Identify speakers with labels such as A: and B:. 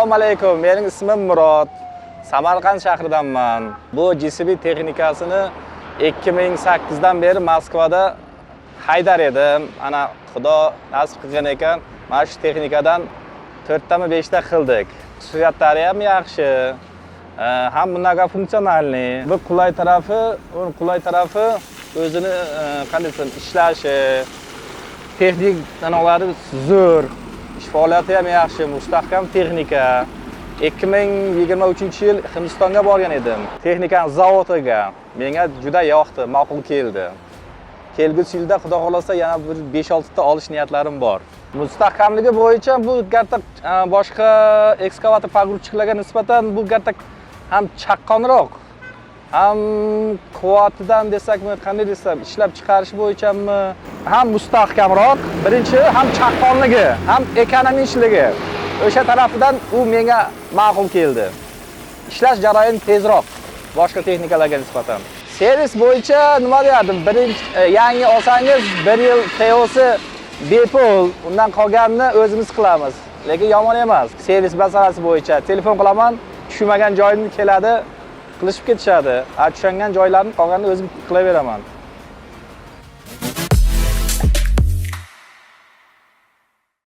A: Assalomu alaykum. Mening ismim Murod. Samarqand shahridanman. Bu JCB texnikasini 2008 dan beri Moskvada haydar edim. Ana Xudo nasib qilgan ekan, mana shu texnikadan 4 tami 5 ta qildik. Xususiyatlari ham yaxshi. Ham bunaqa funksionalni. Bu qulay tarafi o'zini qanday desam, ishlashi, texnik sanoqlari zo'r. Ish faoliyati ham yaxshi, mustahkam texnika. 2023-yil Hindistonga borgan edim. Texnikani zavodiga. Menga juda yoqdi, ma'qul keldi. Kelgusi yilda Xudo xolasa yana bir 5-6 ta olish niyatlarim bor. Mustahkamligi bo'yicha bu gartak boshqa ekskavator pogrubchilarga nisbatan bu gartak ham chaqqonroq, ham quvvatidan desakmi, qanday desam, ishlab chiqarish bo'yichami ham mustahkamroq. Birinchi ham chaqqonligi, ham ekonomichligi. O'sha tarafidan u menga ma'qul keldi. Ishlash jarayoni tezroq boshqa texnikalarga nisbatan. Servis bo'yicha nima derdim? Yangi olsangiz 1 yil TO'si bepul, undan qolganini o'zimiz qilamiz. Lekin yomon emas. Servis masalasi bo'yicha telefon qilaman, tushunmagan joyini keladi, qilishib ketishadi. Tushungan joylarni qolganini o'zim qilaveraman.